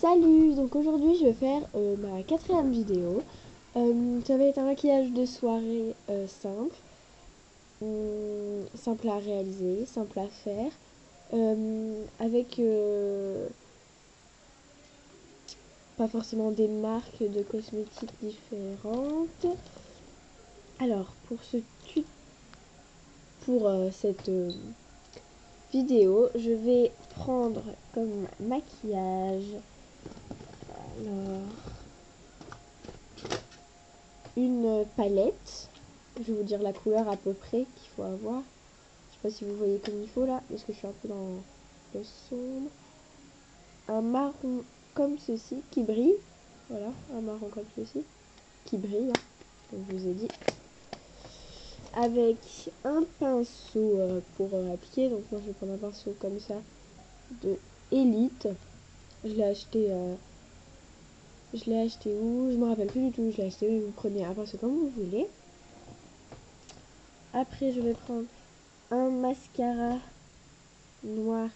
Salut, donc aujourd'hui je vais faire ma quatrième vidéo. Ça va être un maquillage de soirée simple, simple à réaliser, simple à faire, avec pas forcément des marques de cosmétiques différentes. Alors pour cette vidéo, je vais prendre comme maquillage alors une palette. Je vais vous dire la couleur à peu près qu'il faut avoir. Je sais pas si vous voyez comme il faut là, parce que je suis un peu dans le sombre. Un marron comme ceci qui brille. Voilà, un marron comme ceci qui brille, hein, comme je vous ai dit. Avec un pinceau pour appliquer. Donc moi je vais prendre un pinceau comme ça de Elite. Je l'ai acheté. Je l'ai acheté où? Je me rappelle plus du tout. Je l'ai acheté, mais vous prenez un pinceau comme vous voulez. Après je vais prendre un mascara noir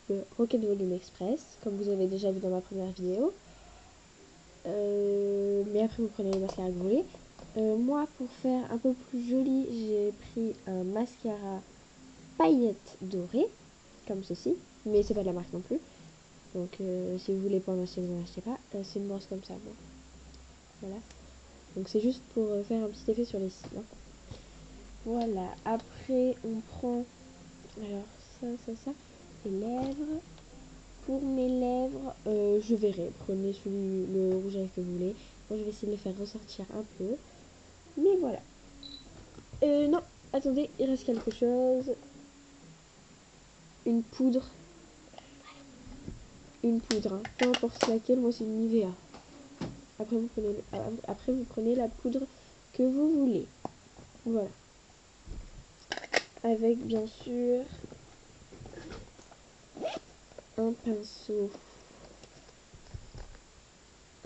de Rocket Volume Express, comme vous avez déjà vu dans ma première vidéo. Mais après vous prenez les mascaras que vous voulez. Moi, pour faire un peu plus joli, j'ai pris un mascara paillettes dorées, comme ceci, mais c'est pas de la marque non plus. Donc si vous voulez pas en acheter, vous n'en achetez pas. C'est une brosse comme ça, bon. Voilà. Donc c'est juste pour faire un petit effet sur les cils, hein. Voilà. Après on prend, alors ça, les lèvres. Pour mes lèvres, je verrai. Prenez le rouge à lèvres que vous voulez. Moi, je vais essayer de le faire ressortir un peu. Mais voilà. Non, attendez, il reste quelque chose. Une poudre. Une poudre, hein. Peu importe laquelle, moi c'est une Nivea. Après, vous prenez la poudre que vous voulez. Voilà. Avec, bien sûr, un pinceau.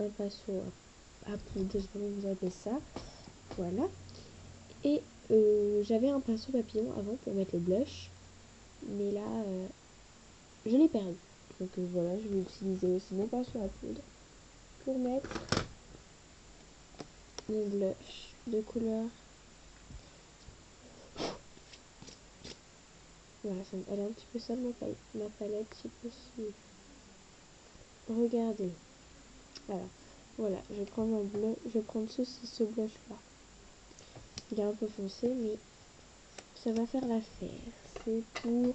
Un pinceau à poudre, je sais pas comment vous appelez ça. Voilà. Et j'avais un pinceau papillon avant pour mettre le blush. Mais là, je l'ai perdu. Donc voilà, je vais utiliser aussi mon pinceau à poudre pour mettre mon blush de couleur. Voilà, elle est un petit peu sale ma palette, je sais pas si... Regardez. Alors, voilà, je vais prendre un blush, je vais prendre ce blush là. Il est un peu foncé, mais ça va faire l'affaire. C'est pour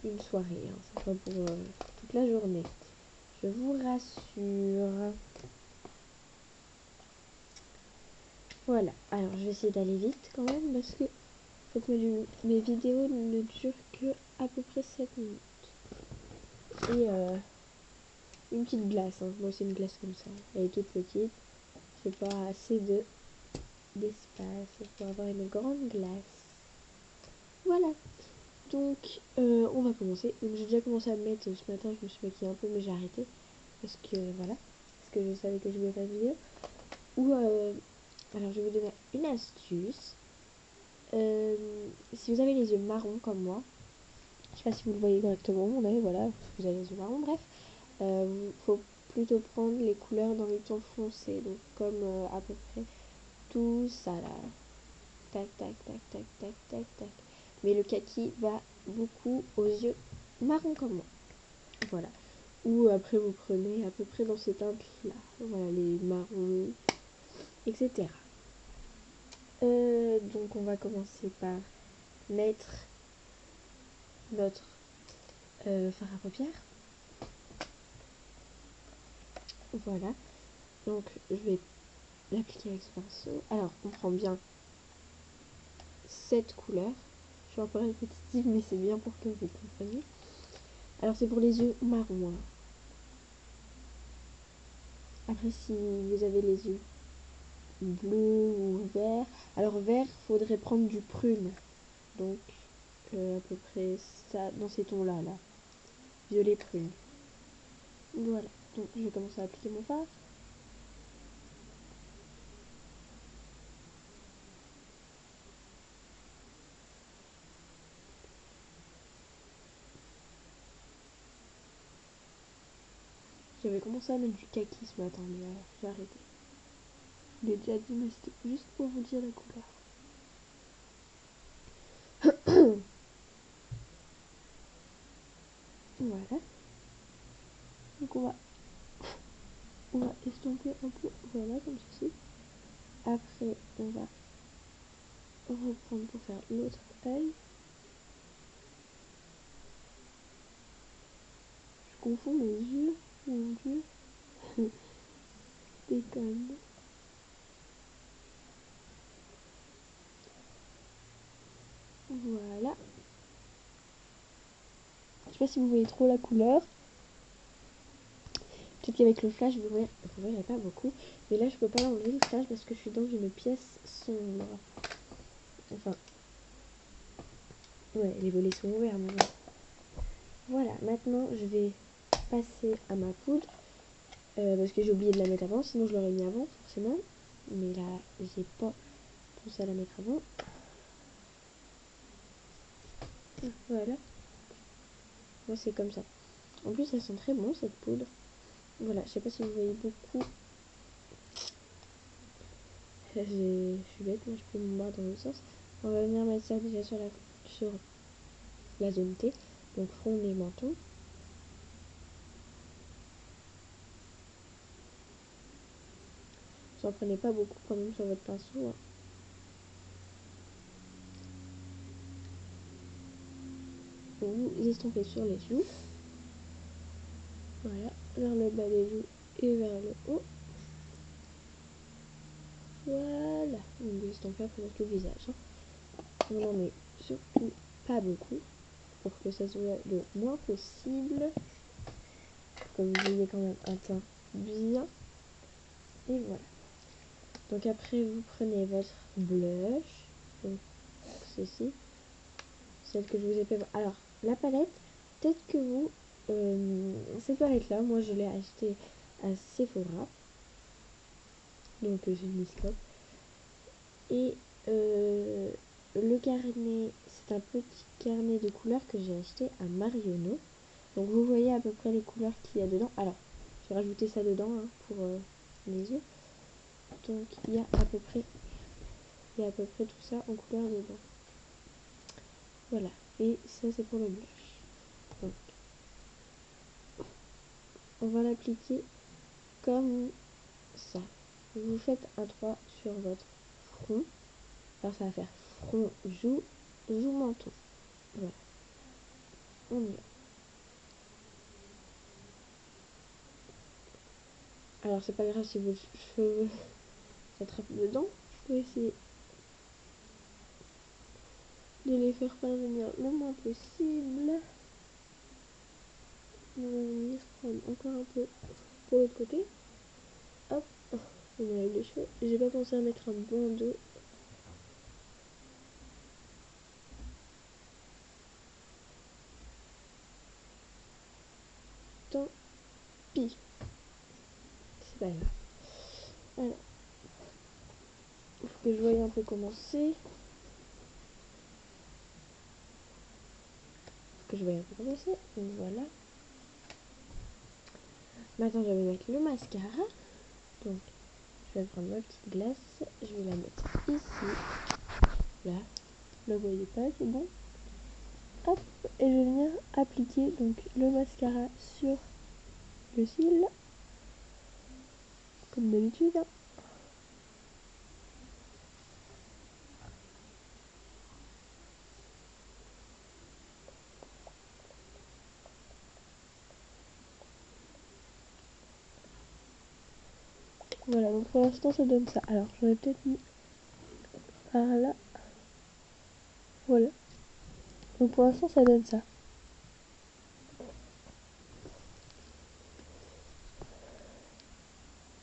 une soirée, hein. C'est pas pour toute la journée. Je vous rassure. Voilà, alors je vais essayer d'aller vite quand même parce que faut que mes vidéos ne durent que à peu près 7 minutes. Et une petite glace, hein. Moi c'est une glace comme ça. Elle est toute petite. J'ai pas assez d'espace pour avoir une grande glace. Voilà. Donc on va commencer. Donc j'ai déjà commencé à me mettre ce matin, je me suis maquillée un peu mais j'ai arrêté. Parce que voilà. Parce que je savais que je voulais faire une vidéo. Ou alors je vais vous donner une astuce. Si vous avez les yeux marrons comme moi, je sais pas si vous le voyez correctement, mon œil, voilà, vous avez les yeux marrons, bref, faut plutôt prendre les couleurs dans les tons foncés, donc comme à peu près tout ça là, tac, tac, tac, tac, tac, tac, tac, mais le kaki va beaucoup aux yeux marrons comme moi, voilà, ou après vous prenez à peu près dans ces teintes là, voilà, les marrons, etc. Donc on va commencer par mettre notre fard à paupières. Voilà. Donc je vais l'appliquer avec ce pinceau. Alors on prend bien cette couleur. Je suis un peu répétitive mais c'est bien pour que vous compreniez. Alors c'est pour les yeux marrons, hein. Après si vous avez les yeux bleus ou verts. Alors vert, faudrait prendre du prune. Donc à peu près ça, dans ces tons là. Violet prune. Voilà. Donc je vais commencer à appliquer mon fard. J'avais commencé à mettre du kaki ce matin, mais j'ai arrêté. Je l'ai déjà dit, mais c'était juste pour vous dire la couleur. Voilà. Donc on va estomper un peu, voilà, comme ceci. Après, on va reprendre pour faire l'autre œil. Je confonds mes yeux, mon dieu. Déconne. Voilà. Je sais pas si vous voyez trop la couleur. Peut-être qu'avec le flash, vous verrez pas beaucoup. Mais là, je peux pas l'enlever le flash parce que je suis dans une pièce sombre. Enfin. Ouais, les volets sont ouverts, mais bon. Voilà, maintenant, je vais passer à ma poudre. Parce que j'ai oublié de la mettre avant, sinon je l'aurais mis avant, forcément. Mais là, j'ai pas pensé à la mettre avant. Voilà. Moi, c'est comme ça. En plus, ça sent très bon, cette poudre. Voilà, je sais pas si vous voyez beaucoup. Je suis bête, moi je peux mon bras dans l'autre sens. On va venir mettre ça déjà sur la zone T. Donc front, nez, menton. Vous en prenez pas beaucoup quand même sur votre pinceau. Hein. Vous estompez sur les joues. Voilà, vers le bas des joues et vers le haut. Voilà, vous estompez après tout le visage. Hein. On en met surtout pas beaucoup pour que ça soit le moins possible. Comme vous voyez quand même un teint bien. Et voilà. Donc après vous prenez votre blush. Donc ceci. Celle que je vous ai fait. Alors la palette, peut-être que vous... cette palette là, moi je l'ai achetée à Sephora. Donc c'est une Miscope. Et le carnet, c'est un petit carnet de couleurs que j'ai acheté à Marionneau. Donc vous voyez à peu près les couleurs qu'il y a dedans. Alors, j'ai rajouté ça dedans hein, pour les yeux. Donc il y a à peu près tout ça en couleur dedans. Voilà. Et ça c'est pour le blush. Donc on va l'appliquer comme ça. Vous faites un 3 sur votre front. Alors ça va faire front, joue, menton. Voilà. On y va. Alors c'est pas grave si vos cheveux s'attrapent dedans. Je peux essayer de les faire parvenir le moins possible. On va venir prendre encore un peu pour l'autre côté. Hop, on enlève les cheveux. J'ai pas pensé à mettre un bandeau. Tant pis. C'est pas grave. Alors, il faut que je voie un peu comment c'est. Donc voilà. Maintenant, je vais mettre le mascara. Donc, je vais prendre ma petite glace. Je vais la mettre ici. Là. Vous la voyez pas, c'est bon. Hop. Et je vais venir appliquer donc le mascara sur le cil. Comme d'habitude. Voilà, donc pour l'instant ça donne ça. Alors j'aurais peut-être mis par là. Voilà. Donc pour l'instant ça donne ça.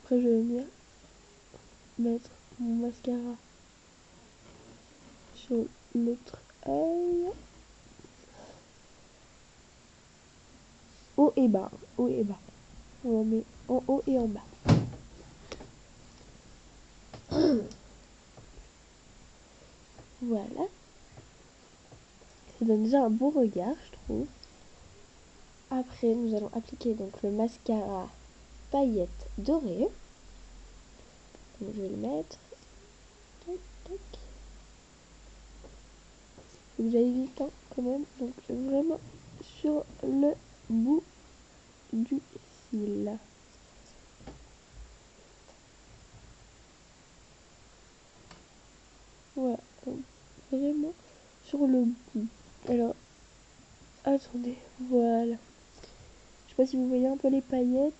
Après je vais venir mettre mon mascara sur l'autre œil. Haut et bas. Haut et bas. On la met en haut et en bas. Voilà. Ça donne déjà un beau regard, je trouve. Après, nous allons appliquer donc le mascara paillettes dorées. Donc je vais le mettre. Tac, tac. Faut que j'aille vite hein, quand même. Donc vraiment sur le bout du cil. Voilà, donc, vraiment sur le bout. Alors, attendez, voilà. Je sais pas si vous voyez un peu les paillettes.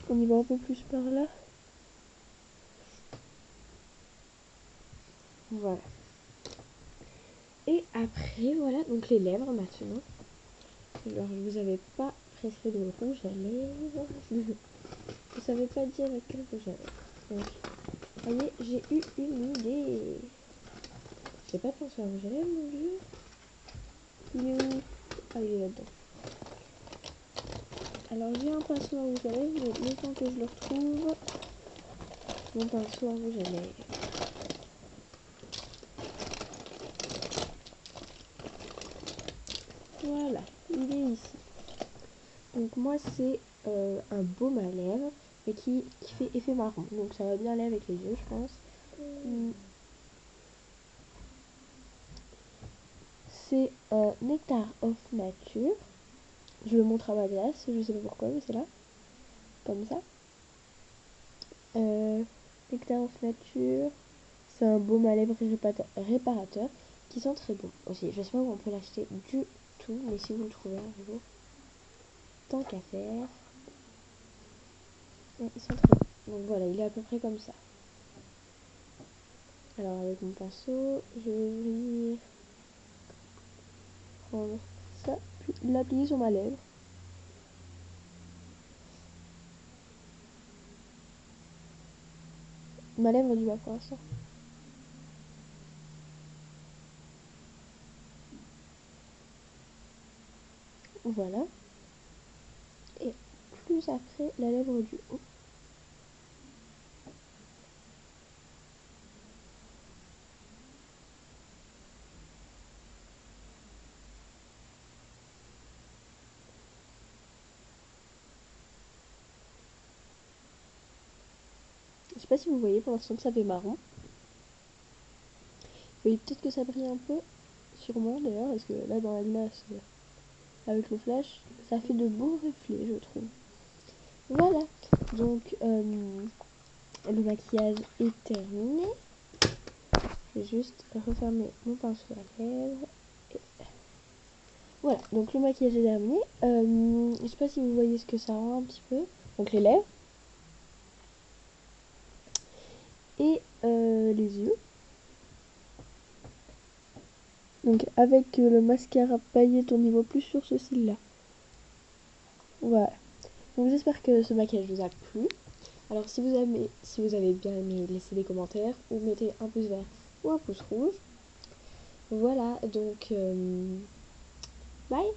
On y va un peu plus par là. Voilà. Et après, voilà, donc les lèvres maintenant. Alors, je vous avais pas prescrit de rouge à lèvres. Je savais pas dire quel rouge à lèvres. Donc, voyez, j'ai eu une idée. J'ai pas pensé à rouge à lèvres, mon dieu. Il est où? Ah, il est là-dedans. Alors, j'ai un pinceau à rouge à lèvres, mais le temps que je le retrouve, mon pinceau à rouge à lèvres. Voilà, il est ici. Donc moi c'est un baume à lèvres mais qui fait effet marron. Donc ça va bien aller avec les yeux je pense. C'est Nectar of Nature. Je le montre à ma glace, je sais pas pourquoi mais c'est là. Comme ça. Nectar of Nature. C'est un baume à lèvres réparateur qui sent très bon aussi. Je sais pas où on peut l'acheter du tout, mais si vous le trouvez un jour, tant qu'à faire. Ouais, ils sont très bons. Donc voilà, il est à peu près comme ça. Alors avec mon pinceau, je vais venir prendre ça, puis l'appliquer sur ma lèvre. Ma lèvre du bas pour l'instant. Voilà. Et plus après, la lèvre du haut. Je sais pas si vous voyez, pour l'instant ça fait marron. Vous voyez peut-être que ça brille un peu, sûrement d'ailleurs, parce que là dans la glace, avec le flash, ça fait de beaux reflets, je trouve. Voilà, donc le maquillage est terminé. Je vais juste refermer mon pinceau à lèvres. Et... voilà, donc le maquillage est terminé. Je sais pas si vous voyez ce que ça rend un petit peu. Donc les lèvres. Et les yeux. Donc avec le mascara paillette, on y voit plus sur ce cil-là. Voilà. Donc j'espère que ce maquillage vous a plu. Alors si vous avez bien aimé, laissez des commentaires ou mettez un pouce vert ou un pouce rouge. Voilà, donc bye.